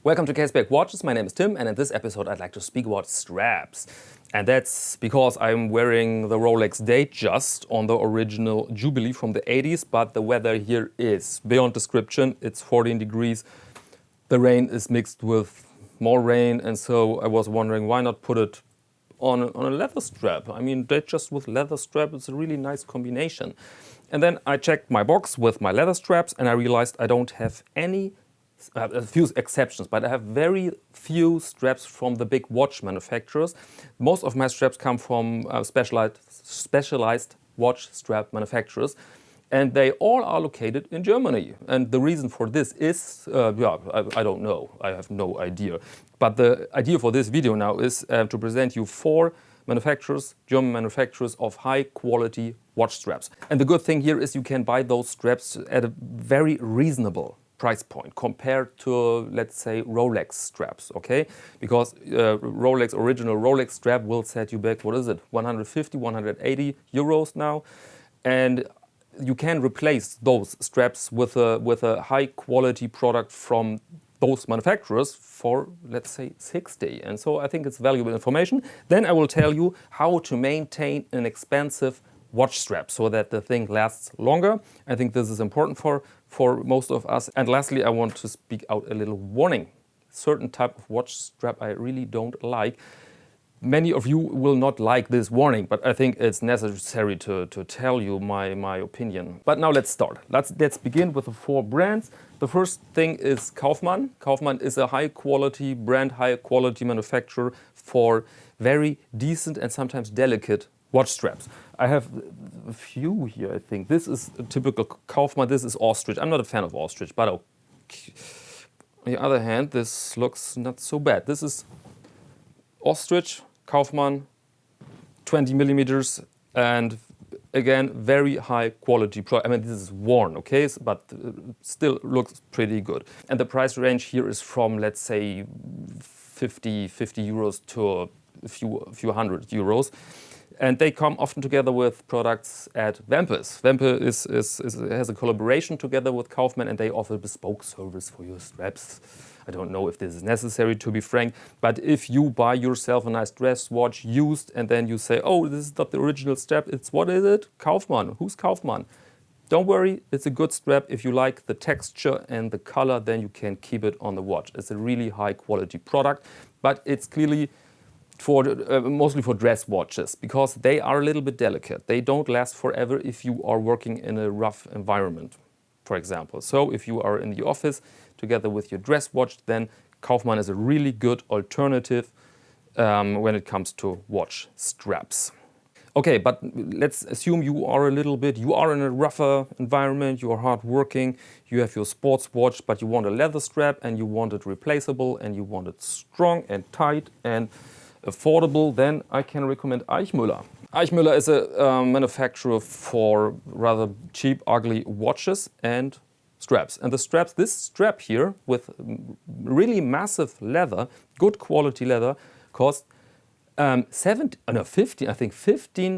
Welcome to Caseback Watches. My name is Tim, and in this episode I'd like to speak about straps. And that's because I'm wearing the Rolex Datejust on the original Jubilee from the 80s, but the weather here is beyond description. It's 14 degrees. The rain is mixed with more rain, and so I was wondering why not put it on a leather strap. I mean, Datejust with leather strap, it's a really nice combination. And then I checked my box with my leather straps, and I realized I don't have any a few exceptions, but I have very few straps from the big watch manufacturers. Most of my straps come from specialized watch strap manufacturers, and they all are located in Germany. And the reason for this is, I don't know, I have no idea. But the idea for this video now is to present you 4 manufacturers, German manufacturers of high quality watch straps. And the good thing here is you can buy those straps at a very reasonable price point compared to, let's say, Rolex straps, okay? Because original Rolex strap will set you back, what is it, 150, 180 euros now. And you can replace those straps with a high quality product from those manufacturers for, let's say, 60. And so I think it's valuable information. Then I will tell you how to maintain an expensive watch strap so that the thing lasts longer. I think this is important for most of us. And lastly, I want to speak out a little warning. Certain type of watch strap I really don't like. Many of you will not like this warning, but I think it's necessary to tell you my opinion. But now let's start. Let's begin with the 4 brands. The first thing is Kaufmann. Kaufmann is a high quality brand, high quality manufacturer for very decent and sometimes delicate watch straps. I have a few here, I think. This is a typical Kaufmann. This is ostrich. I'm not a fan of ostrich, but okay. On the other hand, this looks not so bad. This is ostrich, Kaufmann, 20 millimeters, and again, very high quality product. I mean, this is worn, okay, but still looks pretty good. And the price range here is from, let's say, 50 euros to a few hundred euros. And they come often together with products at Wempe. Wempe has a collaboration together with Kaufman, and they offer bespoke service for your straps. I don't know if this is necessary, to be frank, but if you buy yourself a nice dress watch used and then you say, oh, this is not the original strap, it's, what is it? Kaufman. Who's Kaufman? Don't worry, it's a good strap. If you like the texture and the color, then you can keep it on the watch. It's a really high quality product, but it's clearly mostly for dress watches, because they are a little bit delicate. They don't last forever if you are working in a rough environment, for example. So if you are in the office together with your dress watch, then Kaufmann is a really good alternative when it comes to watch straps. Okay, but let's assume you are in a rougher environment, you are hard working, you have your sports watch, but you want a leather strap and you want it replaceable and you want it strong and tight and affordable, then I can recommend Eichmüller. Eichmüller is a manufacturer for rather cheap, ugly watches and straps. And this strap here with really massive leather, good quality leather, cost 15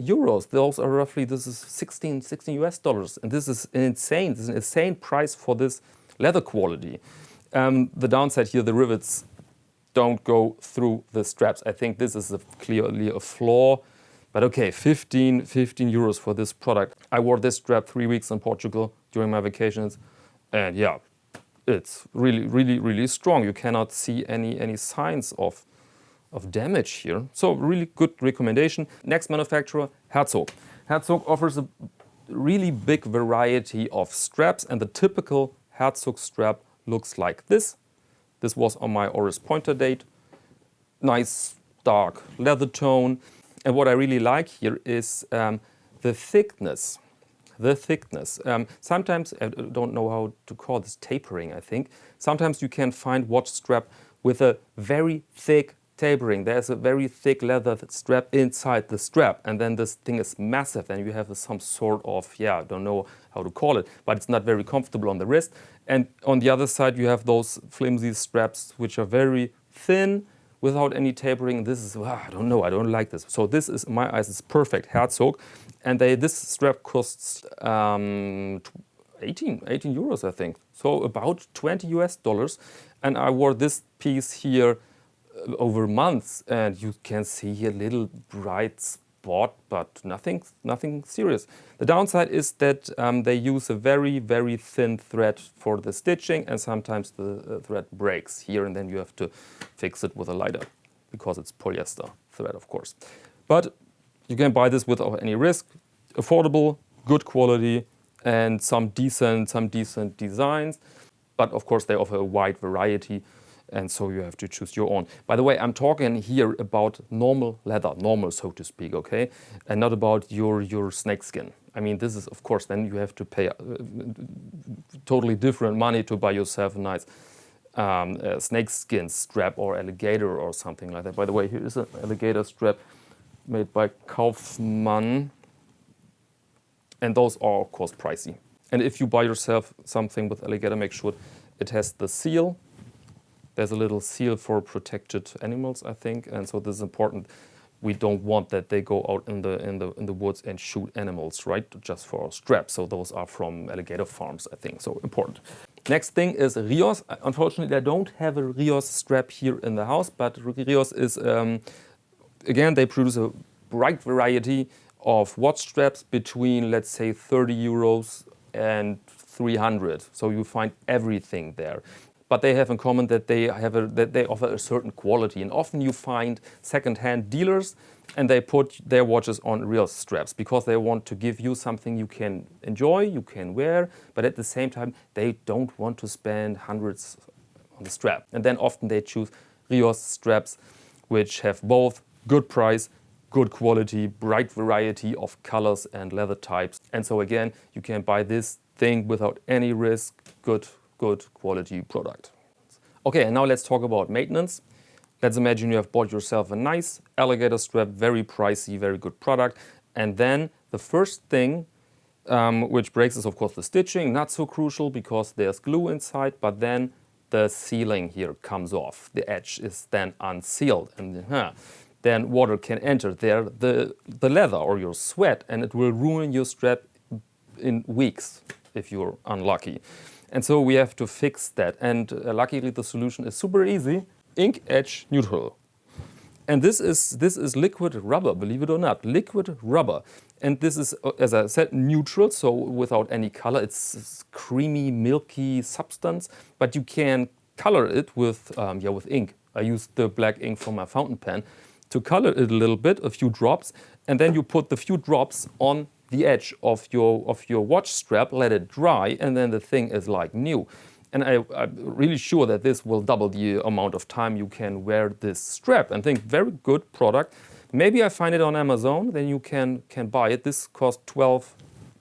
euros. Those are roughly, this is 16 US dollars. And this is an insane price for this leather quality. The downside here, the rivets don't go through the straps. I think this is clearly a flaw, but okay, 15 euros for this product. I wore this strap 3 weeks in Portugal during my vacations, and yeah, it's really strong. You cannot see any signs of damage here. So really good recommendation. Next manufacturer, Herzog. Herzog offers a really big variety of straps, and the typical Herzog strap looks like this. This was on my Oris Pointer date. Nice dark leather tone. And what I really like here is the thickness. Sometimes, I don't know how to call this, tapering, I think. Sometimes you can find watch strap with a very thick tapering. There's a very thick leather strap inside the strap, and then this thing is massive, and you have some sort of, I don't know how to call it, but it's not very comfortable on the wrist. And on the other side, you have those flimsy straps, which are very thin, without any tapering. This is, I don't know, I don't like this. So this is, in my eyes, is perfect, Herzog. And this strap costs 18 euros, I think. So about 20 US dollars. And I wore this piece here over months, and you can see here little bright spot, but nothing serious. The downside is that they use a very, very thin thread for the stitching, and sometimes the thread breaks here, and then you have to fix it with a lighter, because it's polyester thread, of course. But you can buy this without any risk. Affordable, good quality, and some decent designs. But of course, they offer a wide variety, and so you have to choose your own. By the way, I'm talking here about normal leather, normal, so to speak, okay? And not about your snakeskin. I mean, this is, of course, then you have to pay totally different money to buy yourself a nice snakeskin strap or alligator or something like that. By the way, here is an alligator strap made by Kaufmann. And those are, of course, pricey. And if you buy yourself something with alligator, make sure it has the seal. There's a little seal for protected animals, I think, and so this is important. We don't want that they go out in the woods and shoot animals, right? Just for straps. So those are from alligator farms, I think. So important. Next thing is Rios. Unfortunately, I don't have a Rios strap here in the house, but Rios is again, they produce a bright variety of watch straps between, let's say, 30 euros and 300. So you find everything there. But they have in common that they offer a certain quality. And often you find second-hand dealers and they put their watches on real straps because they want to give you something you can enjoy, you can wear, but at the same time they don't want to spend hundreds on the strap. And then often they choose Rios straps which have both good price, good quality, bright variety of colors and leather types. And so again, you can buy this thing without any risk, good quality product. Okay, and now let's talk about maintenance. Let's imagine you have bought yourself a nice alligator strap, very pricey, very good product. And then the first thing which breaks is of course the stitching, not so crucial because there's glue inside, but then the sealing here comes off. The edge is then unsealed and then water can enter there, the leather or your sweat, and it will ruin your strap in weeks if you're unlucky. And so we have to fix that. And luckily the solution is super easy, ink edge neutral. And this is liquid rubber, believe it or not, liquid rubber. And this is, as I said, neutral, so without any color. It's creamy, milky substance, but you can color it with ink. I used the black ink from my fountain pen to color it a little bit, a few drops, and then you put the few drops on the edge of your watch strap, let it dry, and then the thing is like new. And I'm really sure that this will double the amount of time you can wear this strap. And I think very good product. Maybe I find it on Amazon, then you can buy it. This costs 12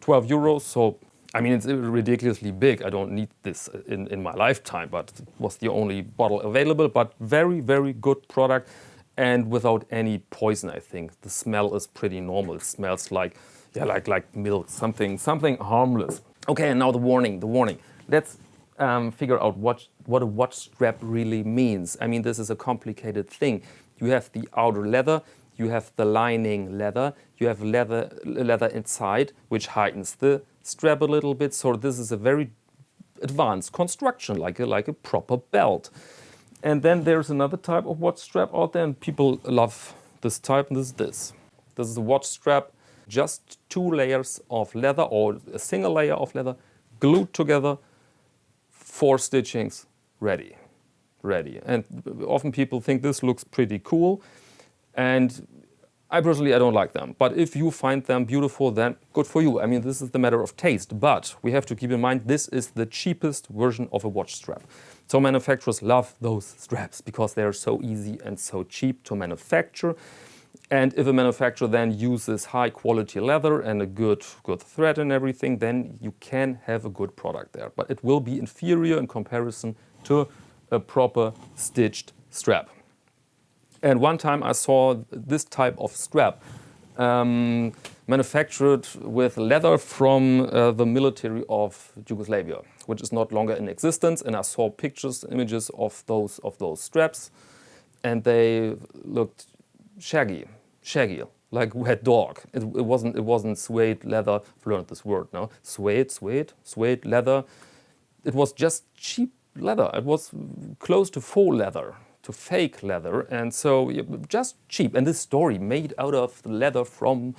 euros, so I mean it's ridiculously big. I don't need this in my lifetime, but it was the only bottle available. But very, very good product and without any poison, I think. The smell is pretty normal. It smells like milk, something harmless. Okay, and now the warning. Let's figure out what a watch strap really means. I mean, this is a complicated thing. You have the outer leather, you have the lining leather, you have leather inside, which heightens the strap a little bit. So this is a very advanced construction, like a proper belt. And then there's another type of watch strap out there, and people love this type, and this is a watch strap. Just 2 layers of leather or a single layer of leather glued together, 4 stitchings, ready. And often people think this looks pretty cool, and I personally don't like them. But if you find them beautiful, then good for you. I mean, this is the matter of taste, but we have to keep in mind this is the cheapest version of a watch strap. So manufacturers love those straps because they are so easy and so cheap to manufacture. And if a manufacturer then uses high quality leather and a good thread and everything, then you can have a good product there. But it will be inferior in comparison to a proper stitched strap. And one time I saw this type of strap manufactured with leather from the military of Yugoslavia, which is not longer in existence. And I saw images of those straps, and they looked shaggy, like wet dog. It wasn't suede leather. I've learned this word now. Suede leather. It was just cheap leather. It was close to faux leather, to fake leather, and so just cheap. And this story made out of leather from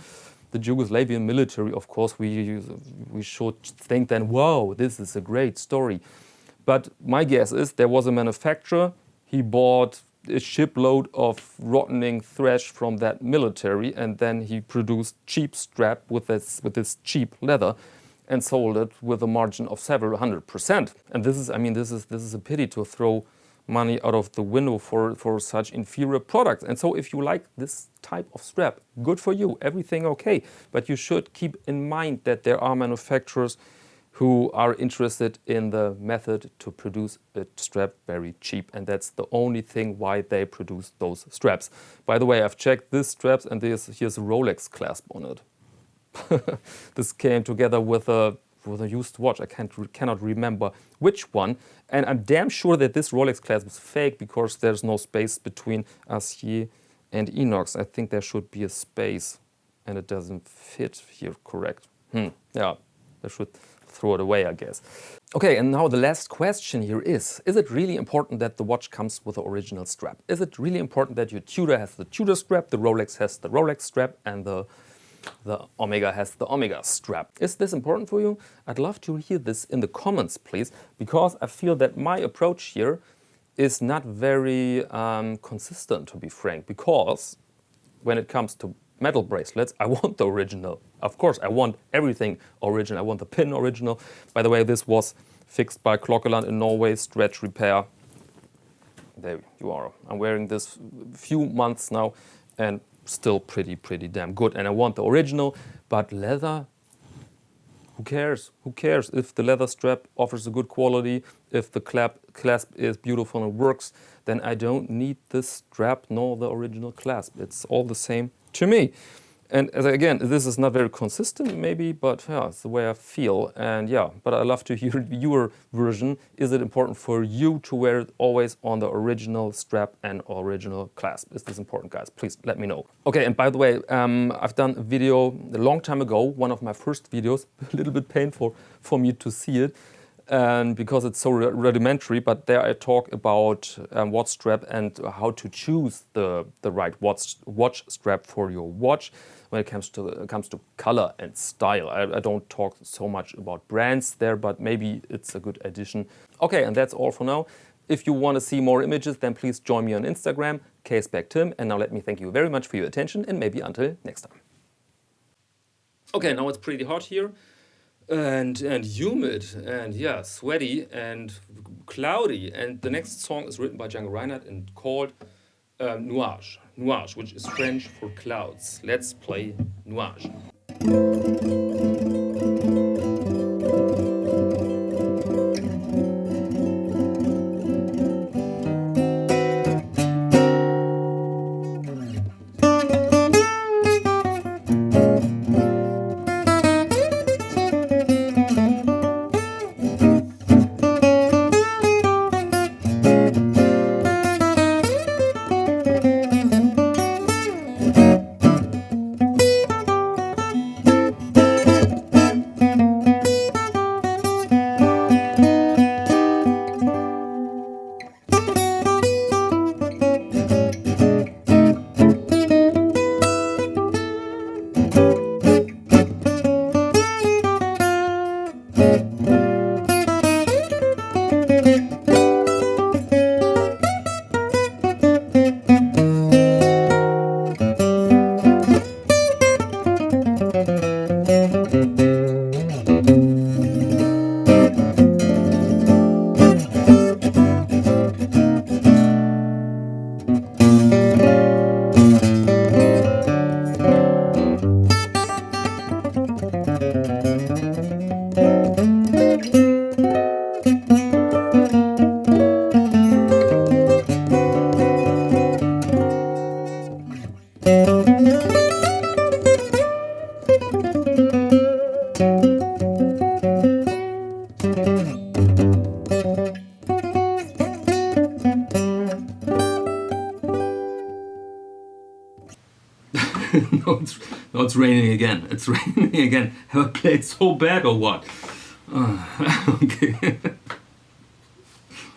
the Yugoslavian military, of course, we should think then, wow, this is a great story. But my guess is there was a manufacturer, he bought a shipload of rotting thresh from that military, and then he produced cheap strap with this cheap leather and sold it with a margin of several 100%. And this is a pity to throw money out of the window for such inferior products. And so if you like this type of strap, good for you, everything okay. But you should keep in mind that there are manufacturers who are interested in the method to produce a strap very cheap. And that's the only thing why they produce those straps. By the way, I've checked these straps and here's a Rolex clasp on it. This came together with a used watch. I cannot remember which one. And I'm damn sure that this Rolex clasp is fake because there's no space between Acier and inox. I think there should be a space and it doesn't fit here, correct? Yeah, I should throw it away, I guess. Okay, and now the last question here is it really important that the watch comes with the original strap? Is it really important that your Tudor has the Tudor strap, the Rolex has the Rolex strap, and the Omega has the Omega strap? Is this important for you? I'd love to hear this in the comments, please, because I feel that my approach here is not very consistent, to be frank, because when it comes to metal bracelets, I want the original. Of course, I want everything original. I want the pin original. By the way, this was fixed by Klokkeland in Norway, stretch repair. There you are. I'm wearing this few months now and still pretty damn good. And I want the original, but leather, who cares? Who cares if the leather strap offers a good quality, if the clasp is beautiful and works, then I don't need this strap nor the original clasp. It's all the same to me. And again, this is not very consistent maybe, but yeah, it's the way I feel. And yeah, but I love to hear your version. Is it important for you to wear it always on the original strap and original clasp? Is this important, guys? Please let me know. Okay, and by the way, I've done a video a long time ago, one of my first videos, a little bit painful for me to see it. And because it's so rudimentary, but there I talk about watch strap and how to choose the right watch strap for your watch when it comes to color and style. I don't talk so much about brands there, but maybe it's a good addition. Okay, and that's all for now. If you want to see more images, then please join me on Instagram, Caseback Tim. And now let me thank you very much for your attention and maybe until next time. Okay, now it's pretty hot here. And humid and yeah, sweaty and cloudy. And the next song is written by Django Reinhardt and called Nuage. Nuage, which is French for clouds. Let's play Nuage. No, it's raining again. It's raining again. Have I played so bad or what? Okay.